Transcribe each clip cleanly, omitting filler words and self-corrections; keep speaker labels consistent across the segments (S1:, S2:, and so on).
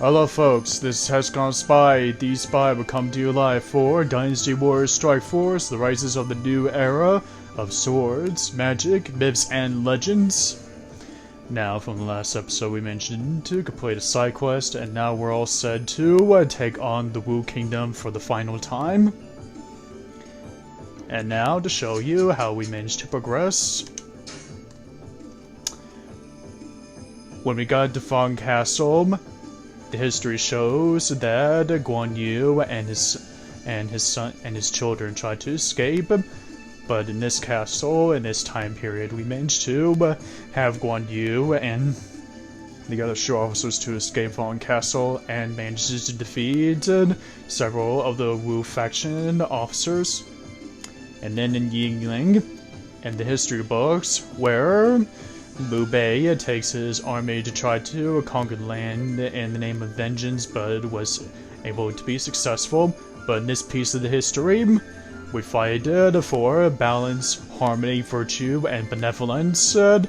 S1: Hello folks, this is HexagonalSpy. The Spy will come to you live for Dynasty Warriors Strikeforce, the rises of the new era of swords, magic, myths, and legends. Now, from the last episode we mentioned to complete a side quest, and now we're all set to take on the Wu Kingdom for the final time. And now to show you how we managed to progress. When we got to Fong Castle, the history shows that Guan Yu and his children tried to escape, but in this castle, in this time period, we managed to have Guan Yu and the other Shu officers to escape Fong Castle and manages to defeat several of the Wu faction officers. And then in Yingling, in the history books, where Liu Bei takes his army to try to conquer the land in the name of vengeance, but was able to be successful. But in this piece of the history, we fight for balance, harmony, virtue, and benevolence, and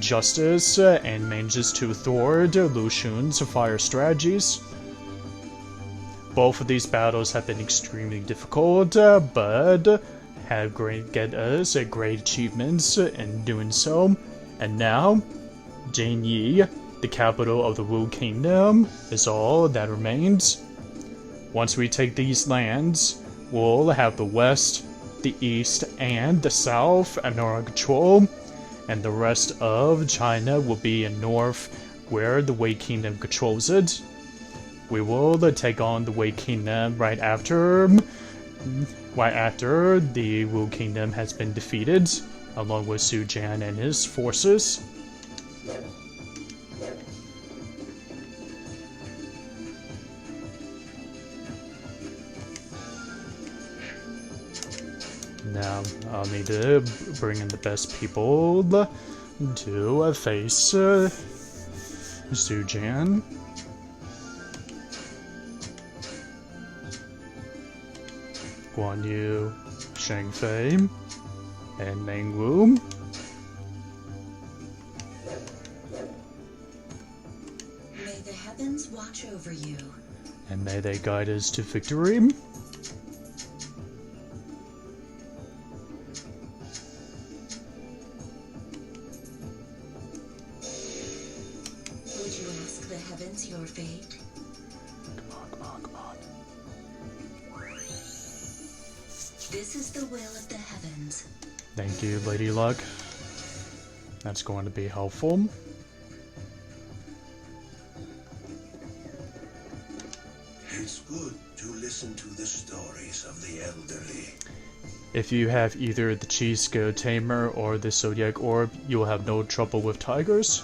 S1: justice, and manages to thwart Lu Xun's fire strategies. Both of these battles have been extremely difficult, but have get us great achievements in doing so. And now, Jian, the capital of the Wu Kingdom, is all that remains. Once we take these lands, we'll have the west, the east, and the south under our control, and the rest of China will be in north, where the Wei Kingdom controls it. We will take on the Wei Kingdom right after the Wu Kingdom has been defeated, along with Jian and his forces. Now, I'll need to bring in the best people to face Jian. Guan Yu, Shang Fei, and Meng Wu.
S2: May the heavens watch over you.
S1: And may they guide us to victory.
S2: Would you ask the heavens your fate?
S1: Come on.
S2: This is the will of the heavens.
S1: Thank you, Lady Luck. That's going to be helpful.
S3: It's good to listen to the stories of the elderly.
S1: If you have either the Chi Skill Tamer or the Zodiac Orb, you will have no trouble with tigers.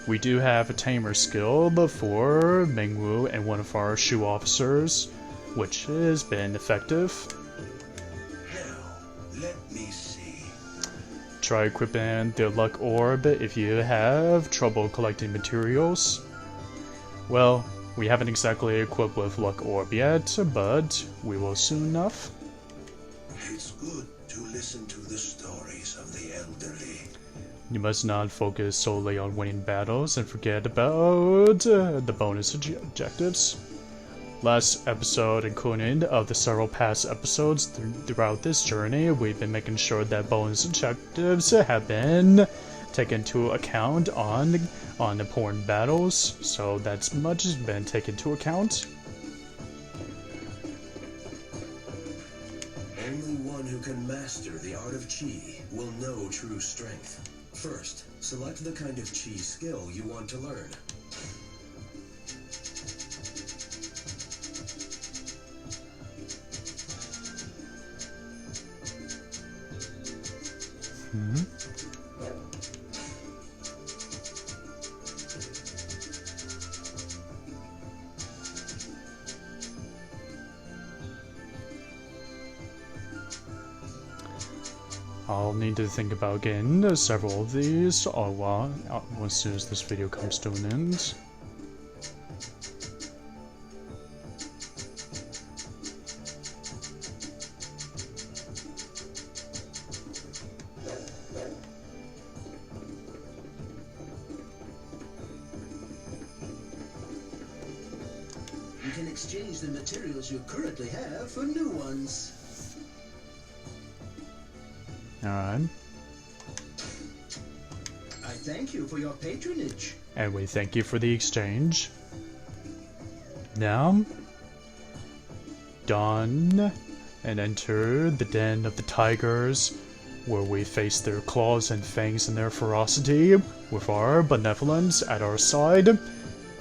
S1: We do have a Tamer skill for Meng Wu and one of our Shu officers, which has been effective.
S3: Let me see.
S1: Try equipping the Luck Orb if you have trouble collecting materials. Well, we haven't exactly equipped with Luck Orb yet, but we will soon enough.
S3: It's good to listen to the stories of the elderly.
S1: You must not focus solely on winning battles and forget about the bonus objectives. Last episode, including of the several past episodes throughout this journey, we've been making sure that bonus objectives have been taken into account on important battles, so that's much has been taken into account.
S3: Only one who can master the art of Qi will know true strength. First, select the kind of Qi skill you want to learn.
S1: I'll need to think about getting several of these as soon as this video comes to an end.
S3: exchange the materials you currently have for new ones.
S1: Alright.
S3: I thank you for your patronage.
S1: And we thank you for the exchange. Now, done, and enter the den of the tigers, where we face their claws and fangs and their ferocity, with our benevolence at our side,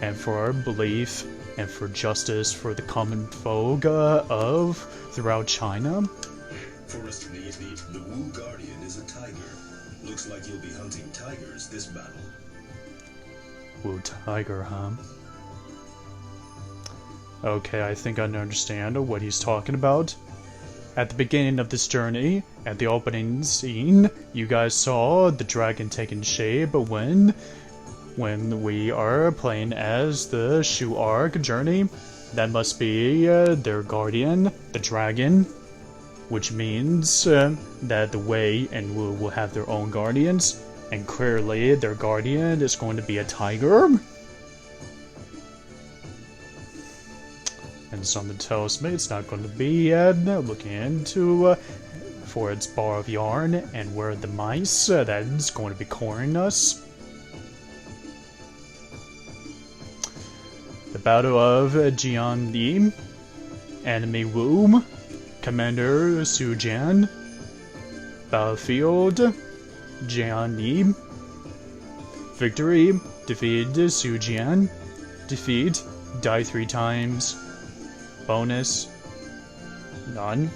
S1: and for our belief and for justice for the common folk of throughout China.
S3: Forest Neathy, the Wu Guardian is a tiger. Looks like you'll be hunting tigers this battle.
S1: Wu tiger, huh? Okay, I think I understand what he's talking about. At the beginning of this journey, at the opening scene, you guys saw the dragon taking shape when we are playing as the Shu Arc journey. That must be their guardian, the dragon, which means that the Wei and Wu will have their own guardians, and clearly their guardian is going to be a tiger. And something tells me it's not going to be looking into for its bar of yarn and where the mice that's going to be cornering us. The Battle of Jian, enemy Wu, Commander Su Jian, Battlefield Jian, victory, defeat Su Jian, defeat, die 3 times. Bonus, none.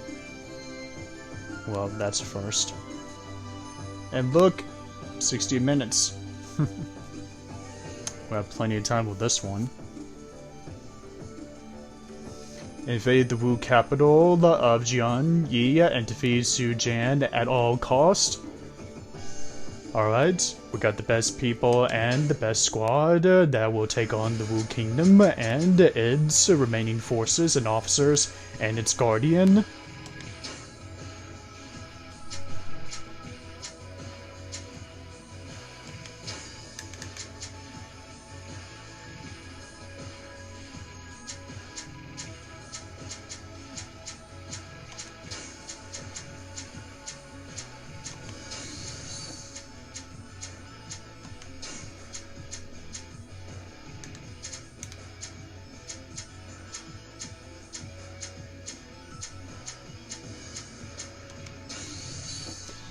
S1: Well, that's a first. And look, 60 minutes. We have plenty of time with this one. Invade the Wu capital of Jian and defeat Su Jian at all cost. Alright, we got the best people and the best squad that will take on the Wu Kingdom and its remaining forces and officers and its guardian.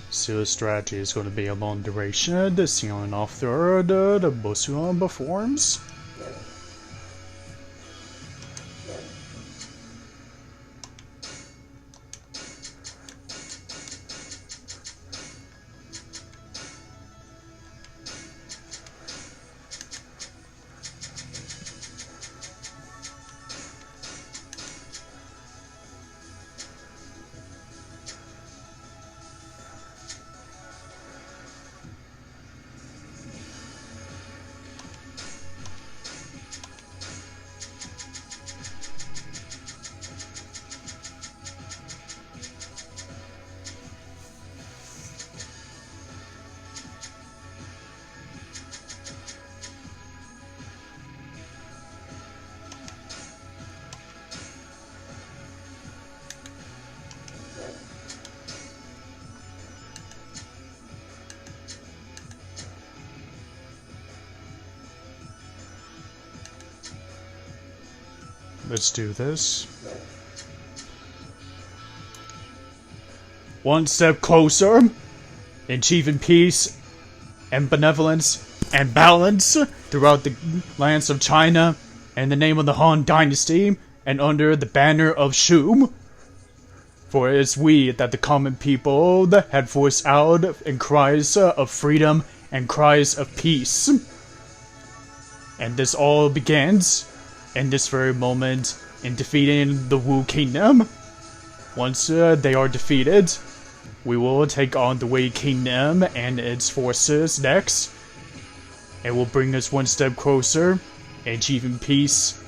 S1: So the strategy is going to be a long duration, the sealing off the Bosuan performs. Let's do this. One step closer, achieving peace and benevolence and balance throughout the lands of China in the name of the Han Dynasty and under the banner of Shu. For it is we that the common people had voiced out in cries of freedom and cries of peace. And this all begins in this very moment in defeating the Wu Kingdom. Once they are defeated, we will take on the Wei Kingdom and its forces next. It will bring us one step closer, achieving peace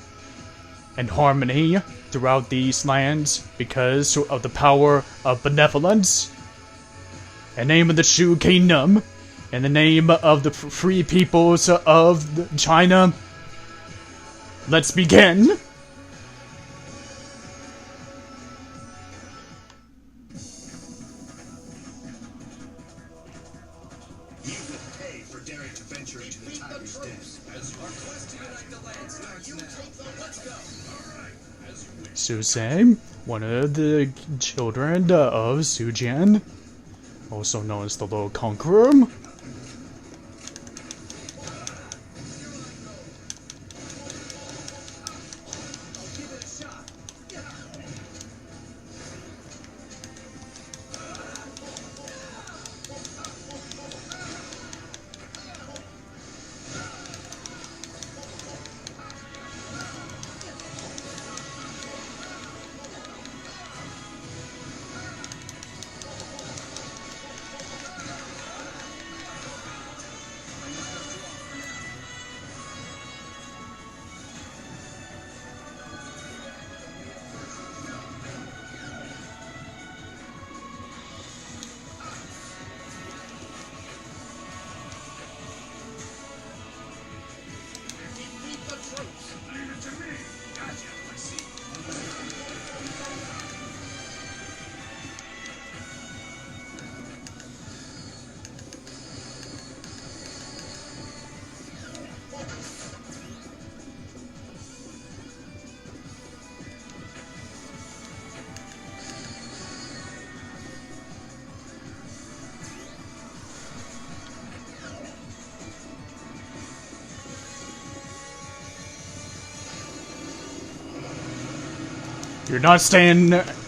S1: and harmony throughout these lands because of the power of benevolence. In the name of the Shu Kingdom, in the name of the free peoples of China, let's begin!
S3: You will pay for daring to venture into the tiger's den. As our quest to unite the land starts now. Let's go. All right. As you wish.
S1: Su Sang, one of the children of Su Jian, also known as the Little Conqueror.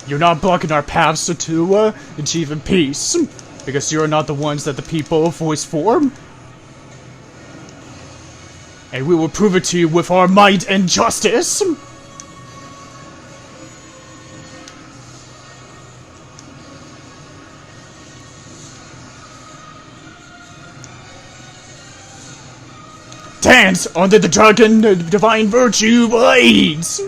S1: You're not blocking our paths to achieving peace, because you're not the ones that the people voice for. And we will prove it to you with our might and justice. Dance under the dragon divine virtue blades!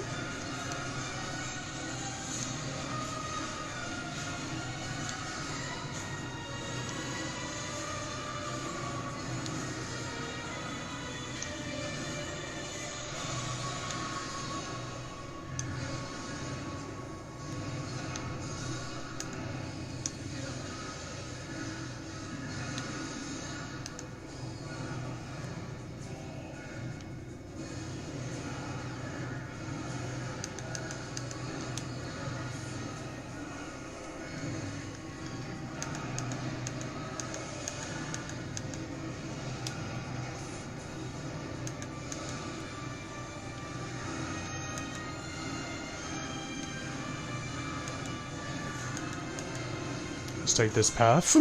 S1: Let's take this path.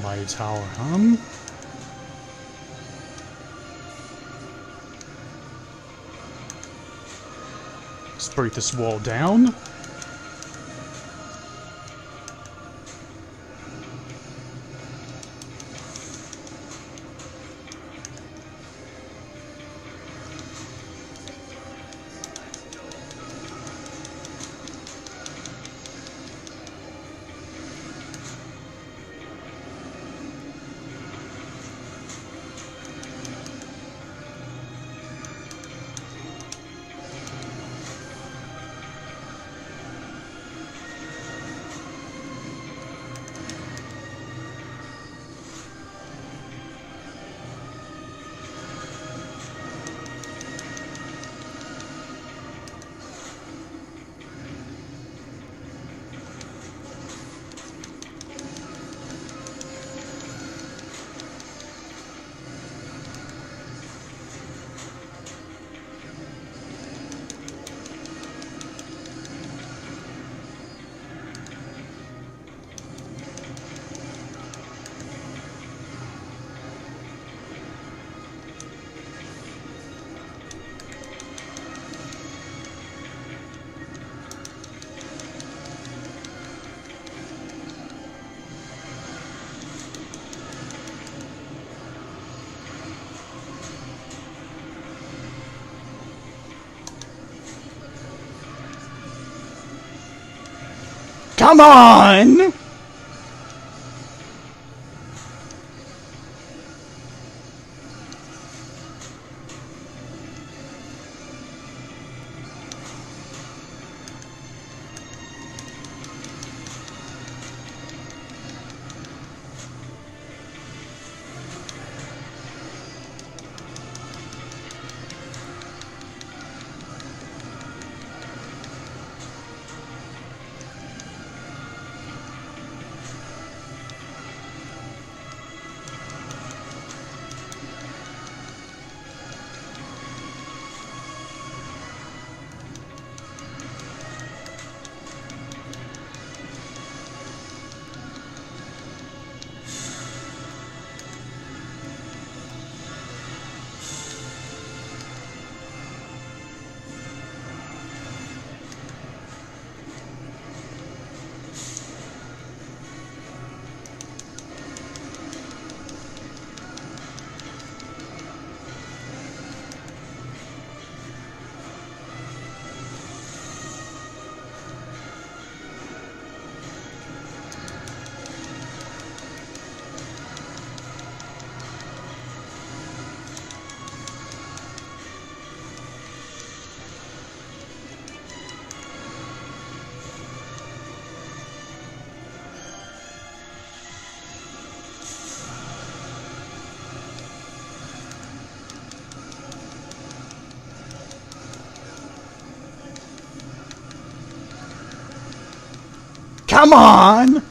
S1: My tower, Let's break this wall down. Come on! Come on!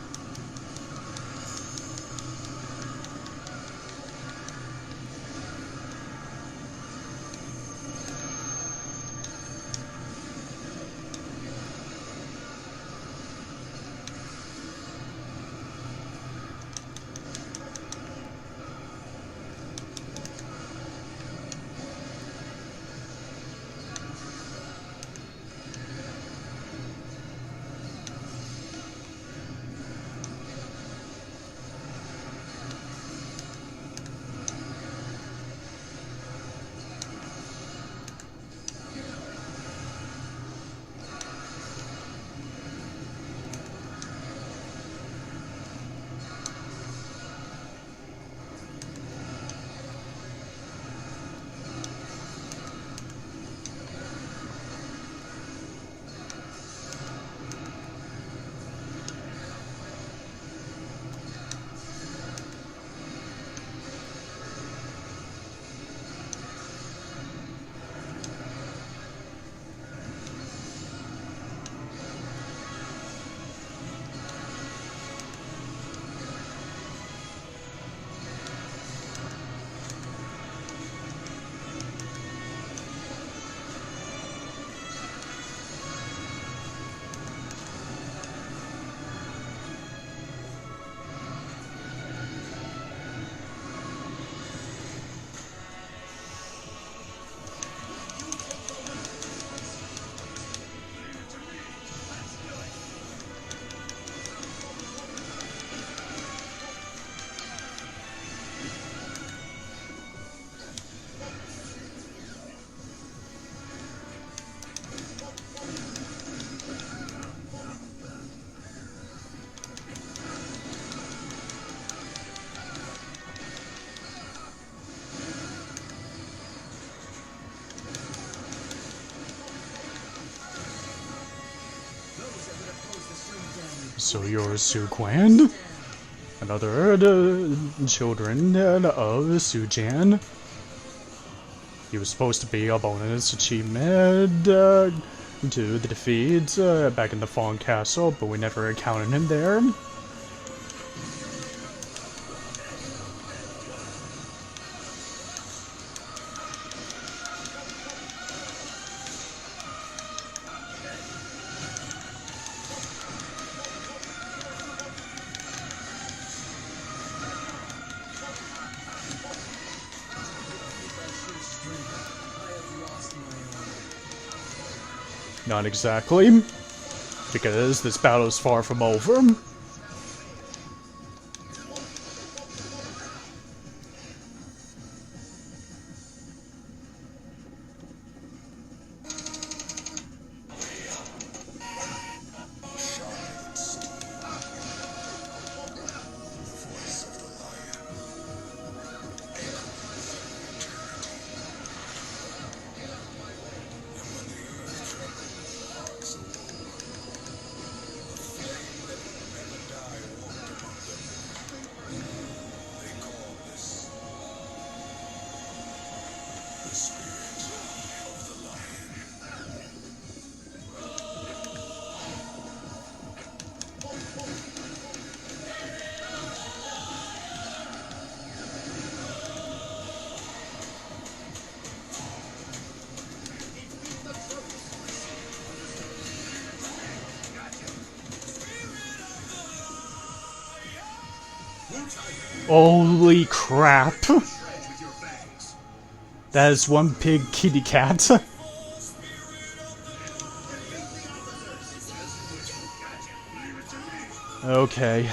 S1: So you're Su Quan? Another children of Su Jian? He was supposed to be a bonus achievement to the defeat back in the Fallen Castle, but we never counted him there. Not exactly, because this battle is far from over. Holy crap! That is one big kitty cat. Okay.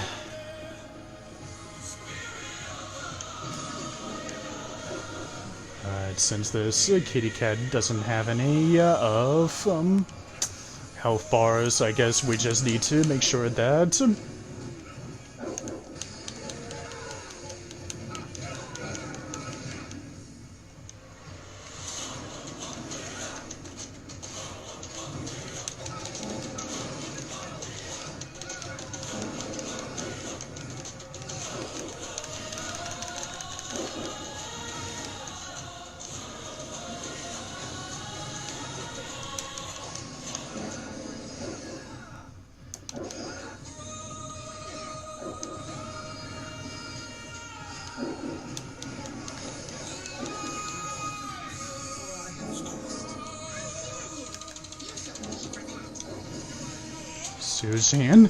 S1: Alright, since this kitty cat doesn't have any of health bars, I guess we just need to make sure that Jian.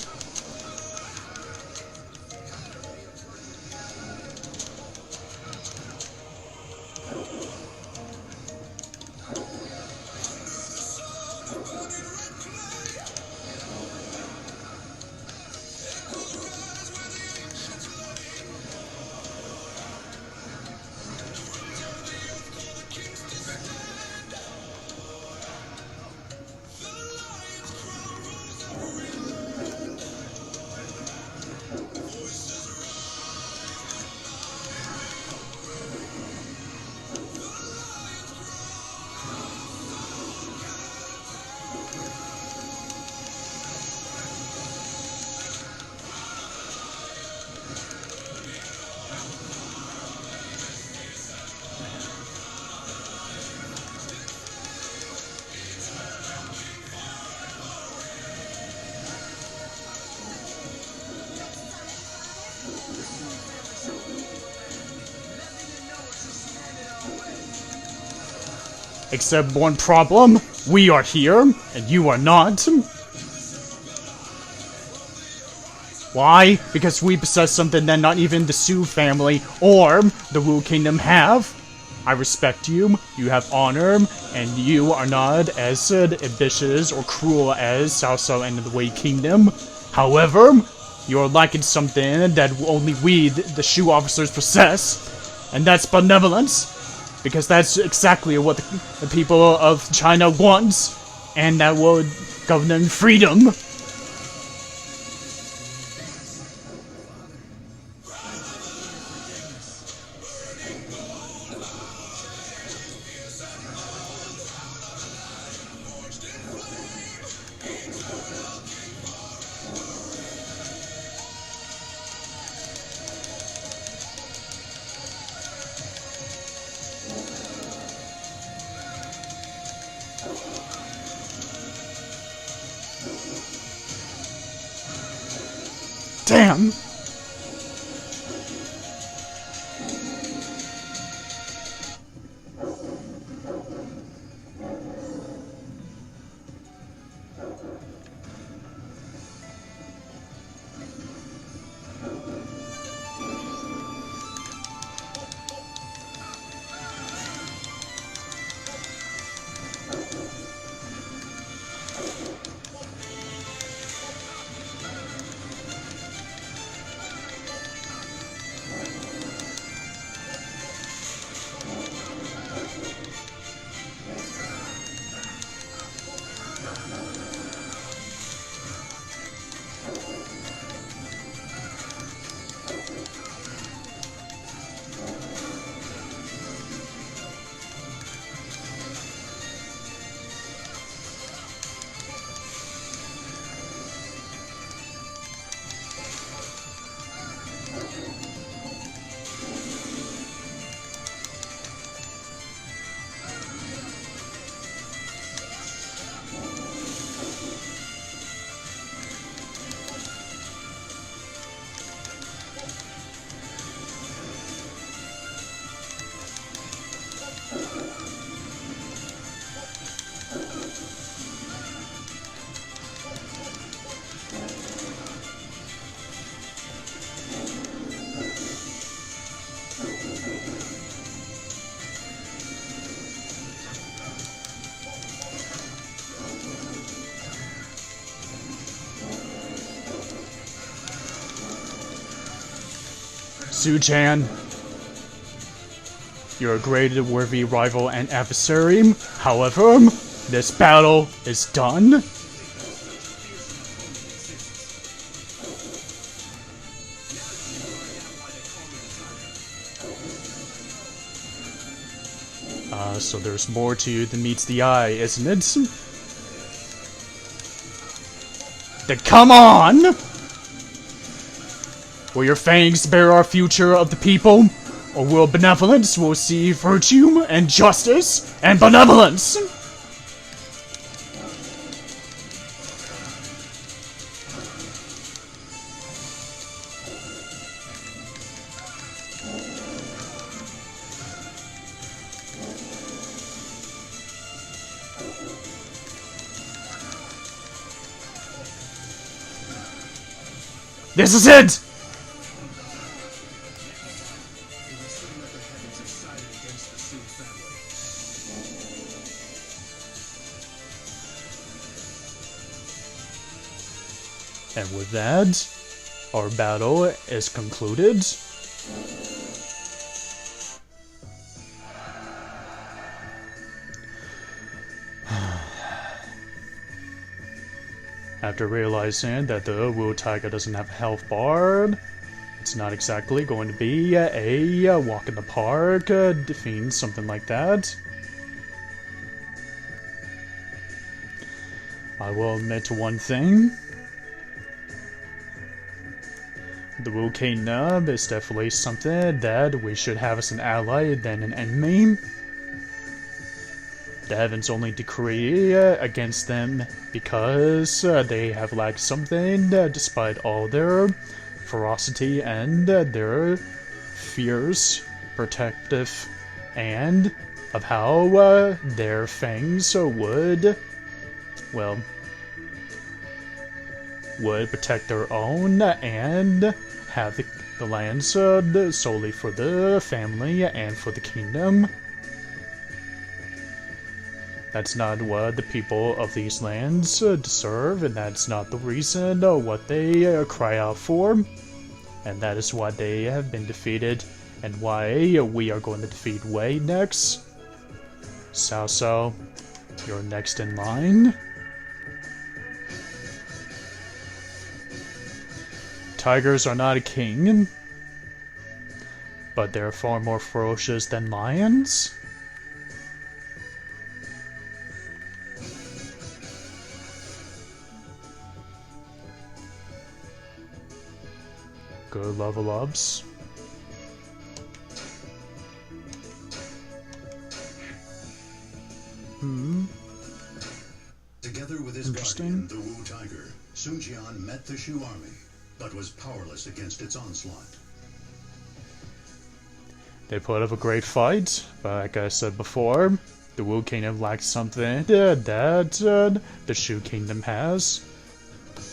S1: Except one problem, we are here, and you are not. Why? Because we possess something that not even the Shu family or the Wu Kingdom have. I respect you, you have honor, and you are not as ambitious or cruel as Cao Cao and the Wei Kingdom. However, you're lacking something that only we, the Shu officers, possess, and that's benevolence. Because that's exactly what the people of China want, and that will govern them freedom. Damn! Jian, you're a great and worthy rival and adversary. However, this battle is done. So there's more to you than meets the eye, isn't it? Then come on! Will your fangs bear our future of the people? Or will benevolence will see virtue and justice and benevolence? This is it! And with that, our battle is concluded. After realizing that the Wu Tiger doesn't have a health bar, it's not exactly going to be a walk in the park, defeating something like that. I will admit to one thing. The Wu Kingdom is definitely something that we should have as an ally than an enemy. The heavens only decree against them because they have lacked something despite all their ferocity and their fierce, protective, and of how their fangs would protect their own and have the lands solely for the family and for the kingdom. That's not what the people of these lands deserve, and that's not the reason what they cry out for. And that is why they have been defeated, and why we are going to defeat Wei next. Cao, you're next in line. Tigers are not a king, but they're far more ferocious than lions. Good level ups.
S3: Together with his guardian, the Wu Tiger, Jian met the Shu army, but was powerless against its onslaught.
S1: They put up a great fight, but like I said before, the Wu Kingdom lacks something that the Shu Kingdom has.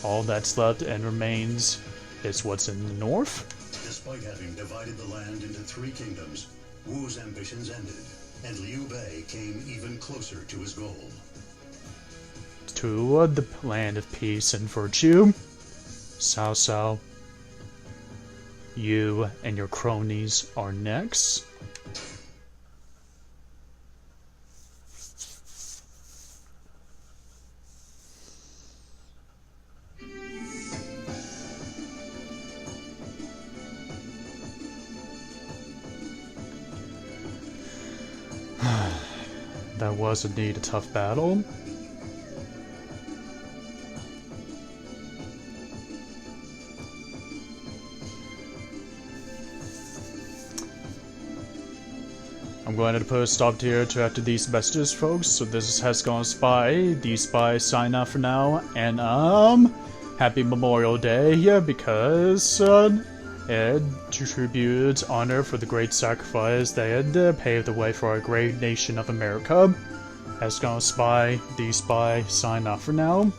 S1: All that's left and remains is what's in the north.
S3: Despite having divided the land into 3 kingdoms, Wu's ambitions ended, and Liu Bei came even closer to his goal.
S1: To the land of peace and virtue. Cao, you and your cronies are next. That was indeed a tough battle. I'm going to put a stop here to after these messages, folks. So this is HexagonalSpy. The Spy sign off for now, and happy Memorial Day, because it tributes honor for the great sacrifice that had paved the way for our great nation of America. HexagonalSpy, The Spy, sign off for now.